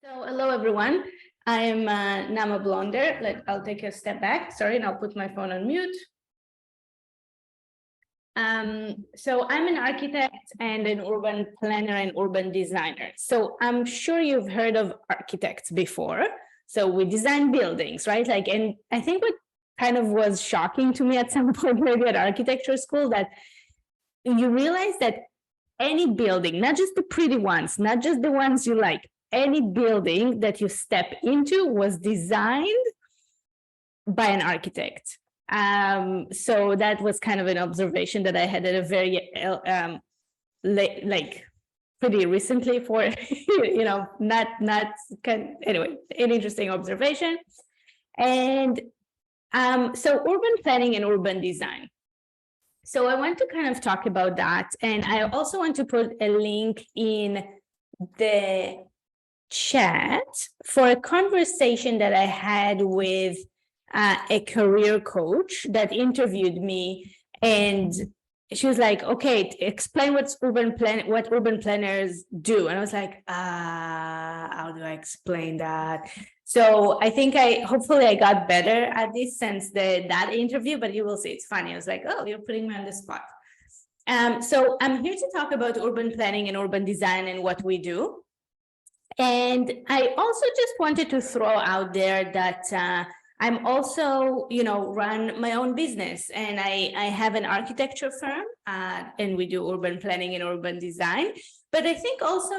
So hello, everyone. I'm Naama Blonder. I'll take a step back. Sorry, and I'll put my phone on mute. So I'm an architect and an urban planner and urban designer. So I'm sure you've heard of architects before. So we design buildings, right? And I think what kind of was shocking to me at some point maybe at architecture school, that you realize that any building, not just the pretty ones, not just the ones you like, any building that you step into was designed by an architect. So that was kind of an observation that I had at a very pretty recently for anyway, an interesting observation. And so urban planning and urban design. So I want to kind of talk about that, and I also want to put a link in the chat for a conversation that I had with a career coach that interviewed me, and she was like, okay, explain what urban planners do. And I was like, how do I explain that? So I think hopefully I got better at this since that interview, but you will see it's funny. I was like, oh, you're putting me on the spot. So I'm here to talk about urban planning and urban design and what we do. And I also just wanted to throw out there that I'm also, run my own business, and I have an architecture firm, and we do urban planning and urban design. But I think also,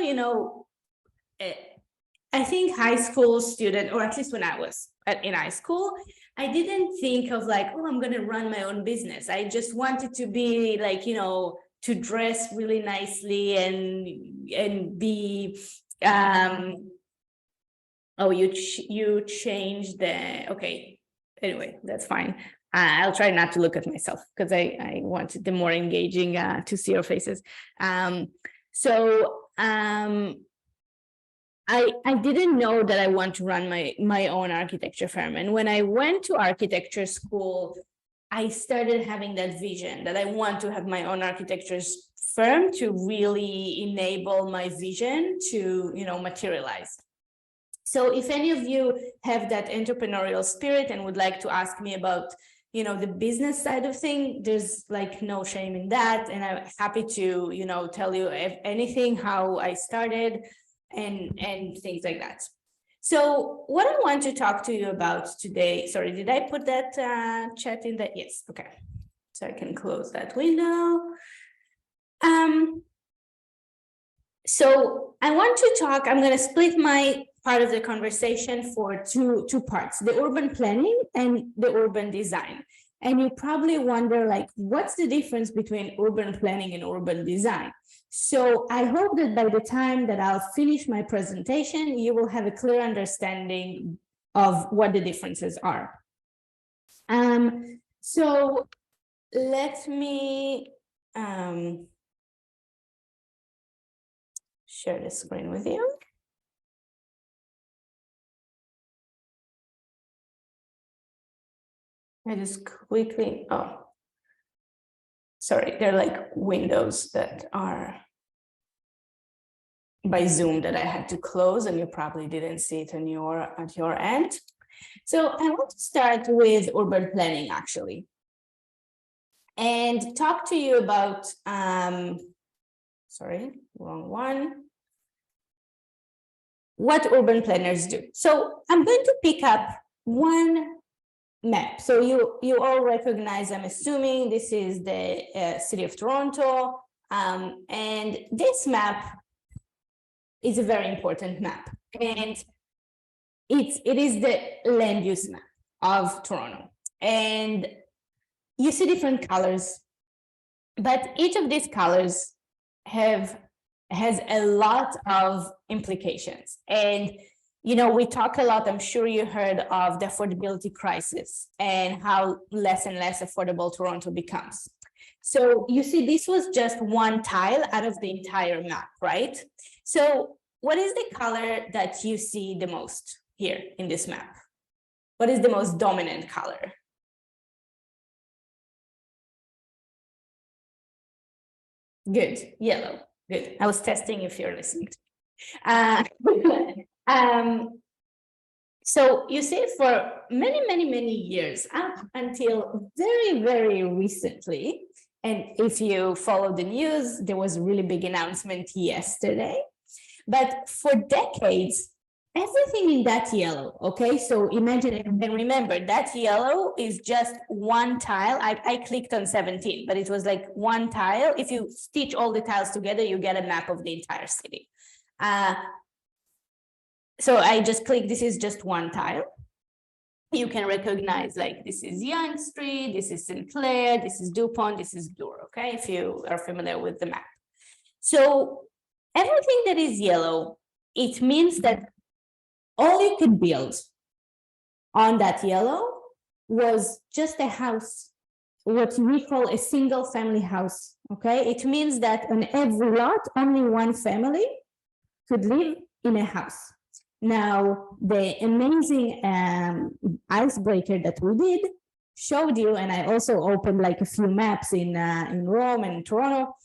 I think high school student, or at least when I was in high school, I didn't think of like, oh, I'm going to run my own business. I just wanted to be like, to dress really nicely and be oh, you changed the, okay, anyway, that's fine. I'll try not to look at myself because I wanted the more engaging to see your faces. I didn't know that I want to run my own architecture firm. And when I went to architecture school, I started having that vision that I want to have my own architecture firm to really enable my vision to, materialize. So if any of you have that entrepreneurial spirit and would like to ask me about, the business side of things, there's like no shame in that. And I'm happy to, tell you anything, how I started and things like that. So what I want to talk to you about today, sorry, did I put that chat in that? Yes, okay. So I can close that window. So I want to talk, I'm going to split my part of the conversation for two parts, the urban planning and the urban design. And you probably wonder, like, what's the difference between urban planning and urban design? So I hope that by the time that I'll finish my presentation, you will have a clear understanding of what the differences are. So let me share the screen with you. I just quickly, sorry, they're like windows that are by Zoom that I had to close, and you probably didn't see it on at your end. So I want to start with urban planning actually, and talk to you about, sorry, wrong one. What urban planners do. So I'm going to pick up one map. So you all recognize, I'm assuming this is the city of Toronto, and this map is a very important map, and it is the land use map of Toronto, and you see different colors, but each of these colors has a lot of implications. And we talk a lot, I'm sure you heard of the affordability crisis and how less and less affordable Toronto becomes. So you see, this was just one tile out of the entire map, right? So what is the color that you see the most here in this map? What is the most dominant color? Good, yellow, good. I was testing if you're listening. So you see, for many years, up until very, very recently, and if you follow the news, there was a really big announcement yesterday, but for decades, everything in that yellow, okay? So imagine it, and remember, that yellow is just one tile. I clicked on 17, but it was like one tile. If you stitch all the tiles together, you get a map of the entire city. So I just click, this is just one tile. You can recognize, like, this is Young Street, this is Sinclair, this is DuPont, this is Bloor, okay? If you are familiar with the map. So everything that is yellow, it means that all you could build on that yellow was just a house, what we call a single family house, okay? It means that on every lot, only one family could live in a house. Now, the amazing icebreaker that we did showed you, and I also opened like a few maps in Rome and Toronto,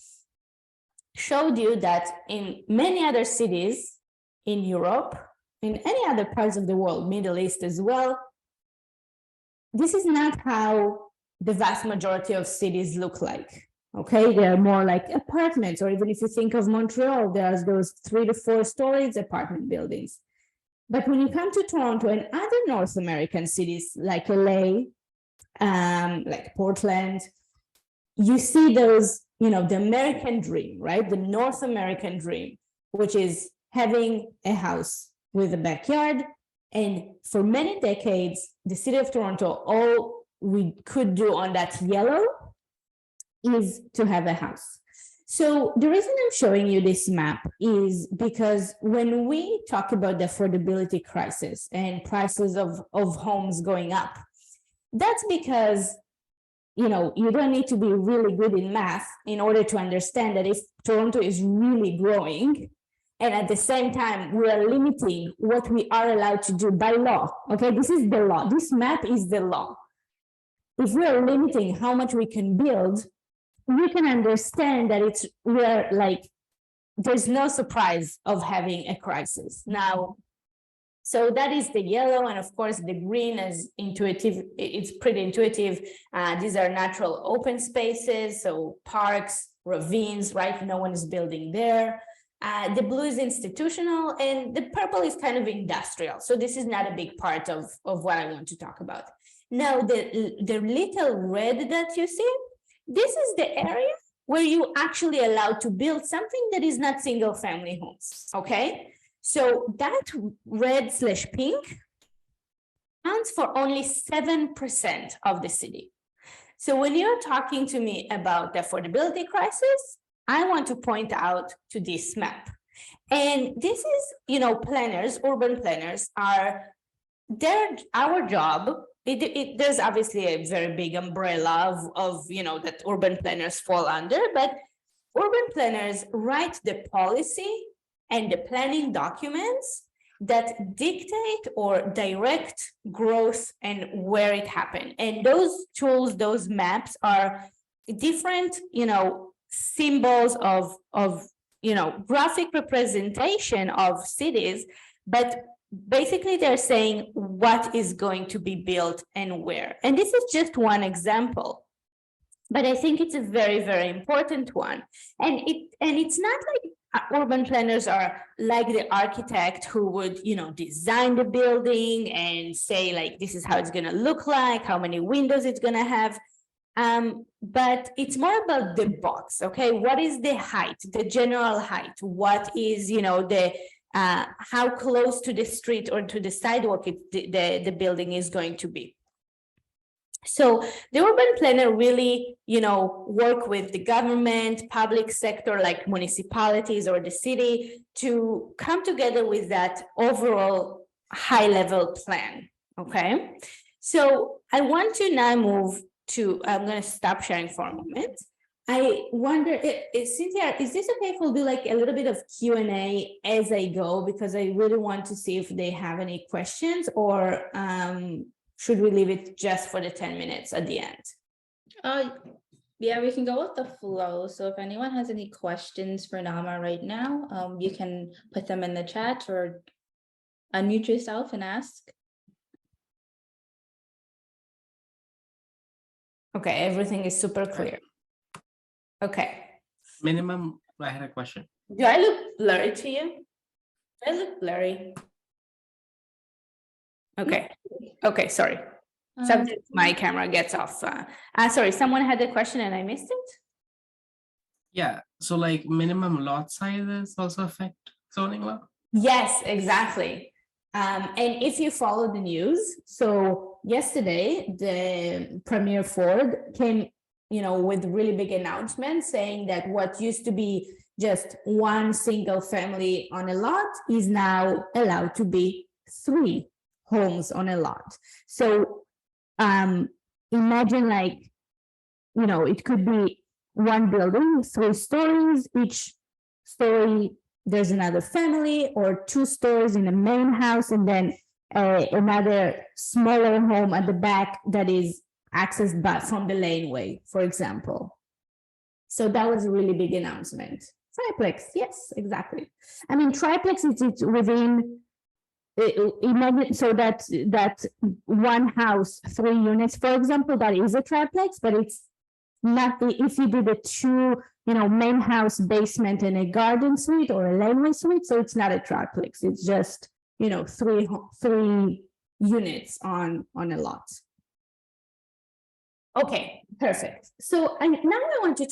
showed you that in many other cities in Europe, in any other parts of the world, Middle East as well, this is not how the vast majority of cities look like. Okay, they're more like apartments, or even if you think of Montreal, there's those 3 to 4 stories apartment buildings. But when you come to Toronto and other North American cities like LA, like Portland, you see those, you know, the American dream, right? The North American dream, which is having a house with a backyard. And for many decades, the city of Toronto, all we could do on that yellow is to have a house. So the reason I'm showing you this map is because when we talk about the affordability crisis and prices of homes going up, that's because, you know, you don't need to be really good in math in order to understand that if Toronto is really growing, and at the same time, we are limiting what we are allowed to do by law, okay? This is the law. This map is the law. If we are limiting how much we can build, we can understand that we're like, there's no surprise of having a crisis. Now, so that is the yellow, and of course the green is intuitive. It's pretty intuitive. These are natural open spaces, so parks, ravines, right? No one is building there. The blue is institutional, and the purple is kind of industrial. So this is not a big part of what I want to talk about. Now, the little red that you see, this is the area where you actually allowed to build something that is not single family homes, okay? So that red/pink accounts for only 7% of the city. So when you're talking to me about the affordability crisis, I want to point out to this map. And this is, you know, planners, urban planners our job. There's obviously a very big umbrella of, you know, that urban planners fall under, but urban planners write the policy and the planning documents that dictate or direct growth and where it happened. And those tools, those maps are different, you know, symbols of, you know, graphic representation of cities, but basically they're saying what is going to be built and where. And this is just one example, but I think it's a very, very important one. And it's not like urban planners are like the architect who would, you know, design the building and say, like, this is how it's going to look like, how many windows it's going to have. But it's more about the box, okay? What is the height, the general height? What is, you know, the how close to the street or to the sidewalk the building is going to be. So the urban planner really, you know, work with the government, public sector like municipalities or the city to come together with that overall high level plan, okay? So I want to now move to, I'm going to stop sharing for a moment. I wonder, Cynthia, is this okay if we'll do like a little bit of Q&A as I go, because I really want to see if they have any questions, or should we leave it just for the 10 minutes at the end? Yeah, we can go with the flow. So if anyone has any questions for Naama right now, you can put them in the chat or unmute yourself and ask. Okay, everything is super clear. Okay. Minimum, I had a question. Do I look blurry to you? Do I look blurry? Okay. Okay, sorry. Um, Sometimes my camera gets off. Sorry, someone had a question and I missed it. Yeah, so like minimum lot sizes also affect zoning law? Yes, exactly. And if you follow the news, so yesterday the Premier Ford came, with really big announcement saying that what used to be just one single family on a lot is now allowed to be 3 homes on a lot. So imagine it could be one building, 3 stories, each story there's another family, or 2 stories in the main house, and then another smaller home at the back that is accessed by from the laneway, for example. So that was a really big announcement. Triplex, yes, exactly. I mean, triplex is within. Imagine so that one house, 3 units, for example, that is a triplex, but it's not if you do the 2, main house, basement, and a garden suite or a laneway suite, so it's not a triplex. It's just 3 units on a lot. Okay, perfect. So now I want to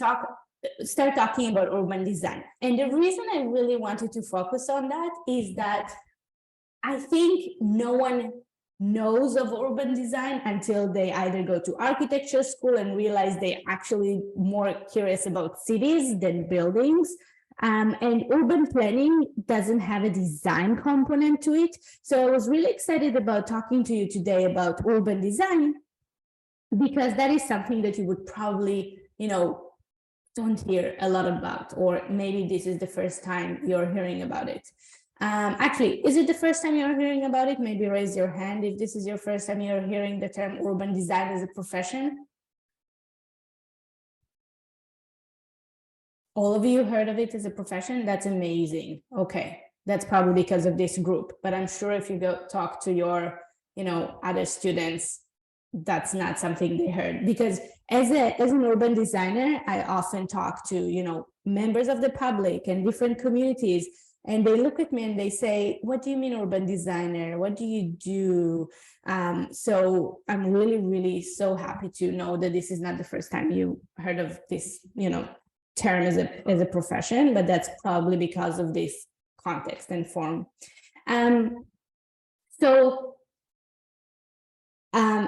start talking about urban design, and the reason I really wanted to focus on that is that I think no one knows of urban design until they either go to architecture school and realize they're actually more curious about cities than buildings. And urban planning doesn't have a design component to it. So I was really excited about talking to you today about urban design, because that is something that you would probably, don't hear a lot about, or maybe this is the first time you're hearing about it. Actually, is it the first time you're hearing about it? Maybe raise your hand if this is your first time you're hearing the term urban design as a profession. All of you heard of it as a profession? That's amazing. Okay, that's probably because of this group, but I'm sure if you go talk to your, other students, that's not something they heard. Because as an urban designer, I often talk to, members of the public and different communities. And they look at me and they say, what do you mean urban designer? What do you do? So I'm really, really so happy to know that this is not the first time you heard of this, term as a profession, but that's probably because of this context and form.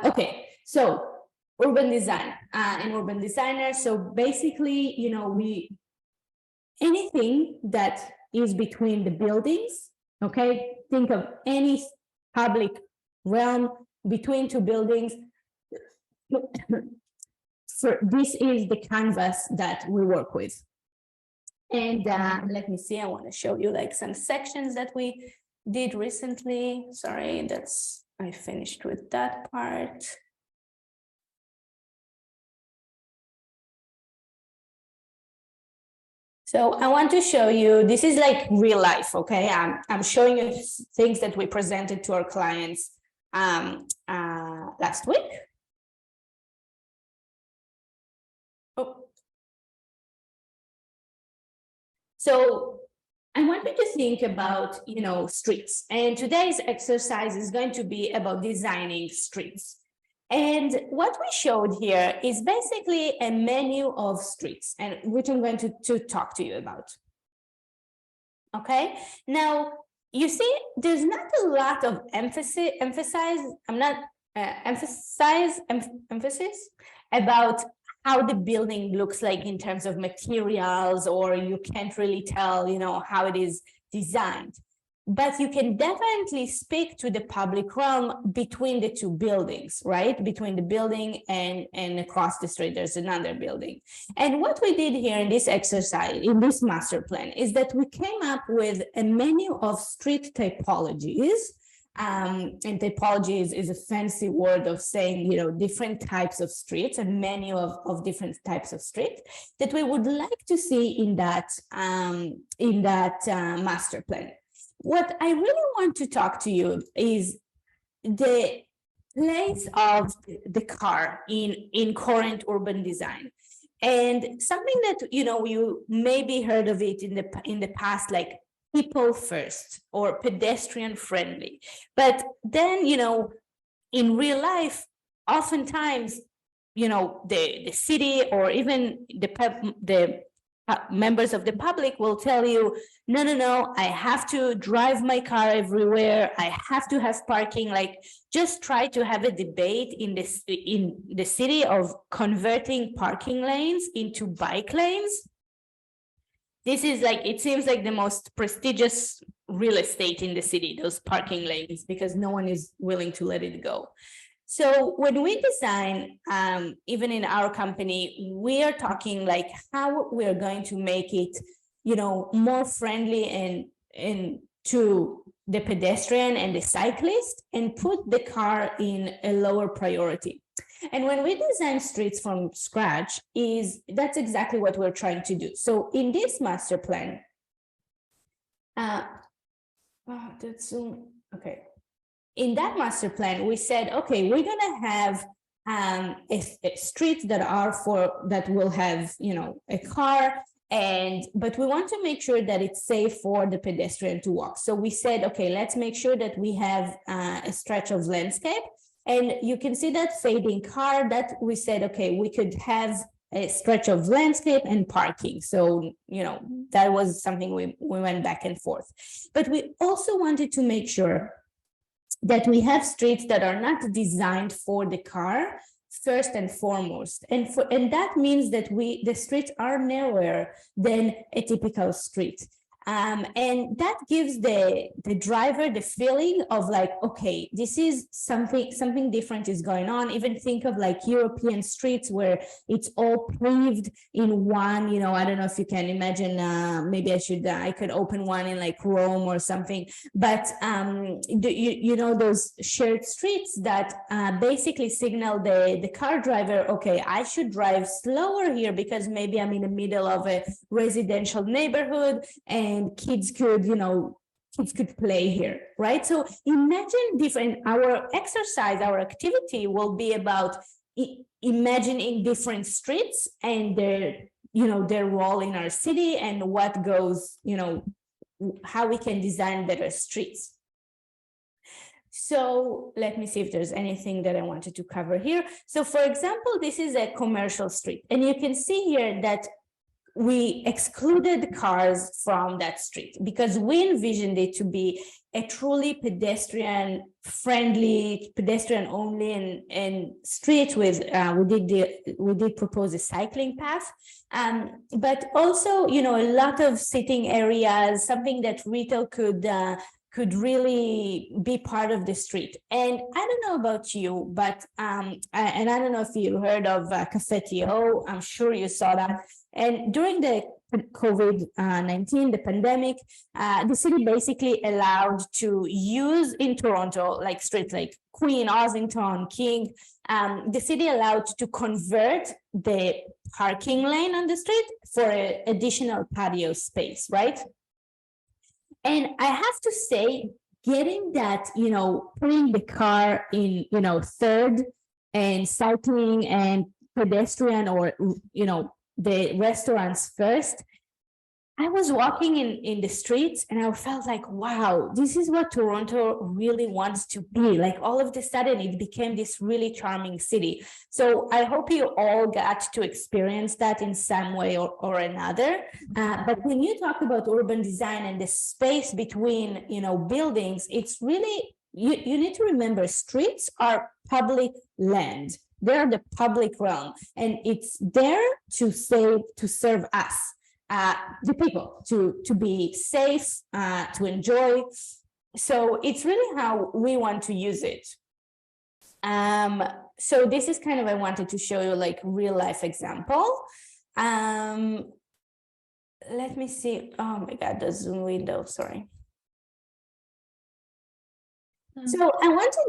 Okay, so urban design and urban designer. So basically, anything that is between the buildings, okay? Think of any public realm between 2 buildings. So this is the canvas that we work with. And let me see, I want to show you like some sections that we did recently. Sorry, I finished with that part. So I want to show you, this is like real life, okay? I'm showing you things that we presented to our clients last week. Oh. So I want you to think about, streets. And today's exercise is going to be about designing streets. And what we showed here is basically a menu of streets, and which I'm going to talk to you about. Okay, now you see, there's not a lot of emphasis about how the building looks like in terms of materials, or you can't really tell, how it is designed. But you can definitely speak to the public realm between the 2 buildings, right? Between the building and across the street, there's another building. And what we did here in this exercise, in this master plan, is that we came up with a menu of street typologies. And typology is a fancy word of saying, different types of streets, a menu of different types of streets that we would like to see in that master plan. what I really want to talk to you is the place of the car in current urban design. And something that, you know, you maybe heard of it in the past, like people first or pedestrian friendly. But then, you know, in real life, oftentimes, you know, the city or even the members of the public will tell you, no, I have to drive my car everywhere. I have to have parking. Like, just try to have a debate in the city of converting parking lanes into bike lanes. This is like, it seems like the most prestigious real estate in the city, those parking lanes, because no one is willing to let it go. So when we design, even in our company, we are talking like how we are going to make it, you know, more friendly and to the pedestrian and the cyclist, and put the car in a lower priority. And when we design streets from scratch, that's exactly what we're trying to do. So in this master plan, okay. In that master plan, we said, okay, we're gonna have streets that will have, you know, a car, but we want to make sure that it's safe for the pedestrian to walk. So we said, okay, let's make sure that we have a stretch of landscape. And you can see that fading car that we said, okay, we could have a stretch of landscape and parking. So, you know, that was something we went back and forth. But we also wanted to make sure that we have streets that are not designed for the car first and foremost, and that means that the streets are narrower than a typical street. And that gives the driver the feeling of like, okay, this is something different is going on. Even think of like European streets where it's all paved in one, you know, I don't know if you can imagine, maybe I could open one in like Rome or something, but you know, those shared streets that basically signal the car driver, okay, I should drive slower here because maybe I'm in the middle of a residential neighborhood and kids could play here, right? So imagine our activity will be about imagining different streets and their role in our city and what goes, how we can design better streets. So let me see if there's anything that I wanted to cover here. So for example, this is a commercial street, and you can see here that we excluded cars from that street because we envisioned it to be a truly pedestrian friendly, pedestrian only and street with we did propose a cycling path, but also a lot of sitting areas, something that retail could really be part of the street. And I don't know about you, but and I don't know if you heard of Cafetio. I'm sure you saw that. And during the COVID-19, the pandemic, the city basically allowed to use in Toronto, like streets like Queen, Ossington, King, the city allowed to convert the parking lane on the street for additional patio space, right? And I have to say, getting that, putting the car in, third and cycling and pedestrian or, the restaurants first, I was walking in the streets and I felt like, wow, this is what Toronto really wants to be. Like all of a sudden, it became this really charming city. So I hope you all got to experience that in some way or another. But when you talk about urban design and the space between, buildings, it's really, you need to remember streets are public land. They're the public realm, and it's there to serve us. The people to be safe, to enjoy. So it's really how we want to use it. So this is kind of, I wanted to show you like real life example. Let me see. Oh my God, the Zoom window, sorry. So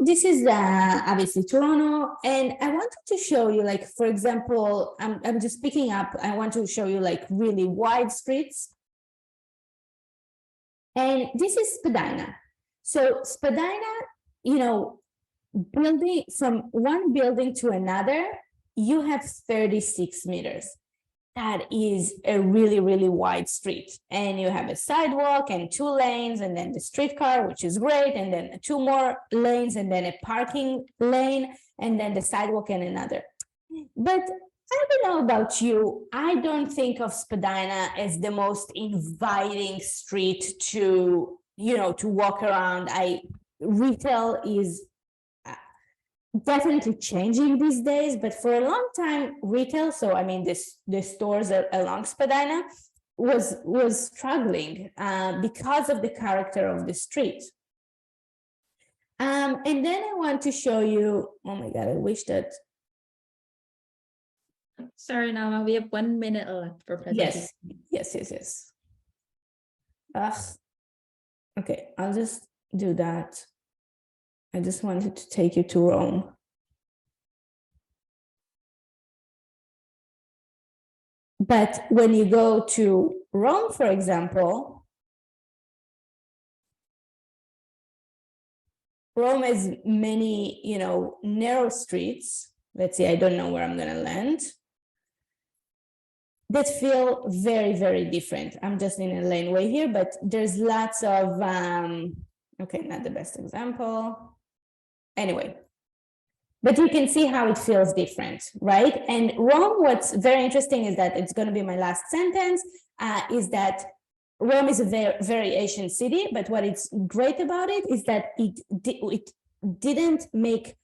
this is obviously Toronto, and I wanted to show you, like, for example, I'm just picking up, I want to show you like really wide streets. And this is Spadina. So Spadina, you know, building from one building to another, you have 36 meters. That is a really, really wide street. And you have a sidewalk and 2 lanes, and then the streetcar, which is great, and then 2 more lanes, and then a parking lane, and then the sidewalk and another. But I don't know about you, I don't think of Spadina as the most inviting street to, you know, to walk around. Retail is definitely changing these days, but for a long time, retail, so I mean, the stores along Spadina was struggling because of the character of the street. And then I want to show you, oh my God, I wish that. Sorry, Naama, we have 1 minute left for presentation. Yes. Okay, I'll just do that. I just wanted to take you to Rome. But when you go to Rome, for example, Rome has many, you know, narrow streets. Let's see, I don't know where I'm going to land. That feel very, very different. I'm just in a laneway here, but there's lots of, okay, not the best example. Anyway, but you can see how it feels different, right? And Rome, what's very interesting is that it's going to be my last sentence, is that Rome is a very ancient city, but what is great about it is that it didn't make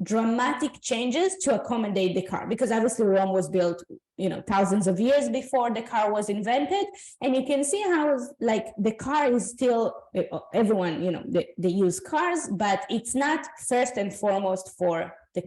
dramatic changes to accommodate the car, because obviously Rome was built, you know, thousands of years before the car was invented. And you can see how, like, the car is still, everyone, you know, they use cars, but it's not first and foremost for the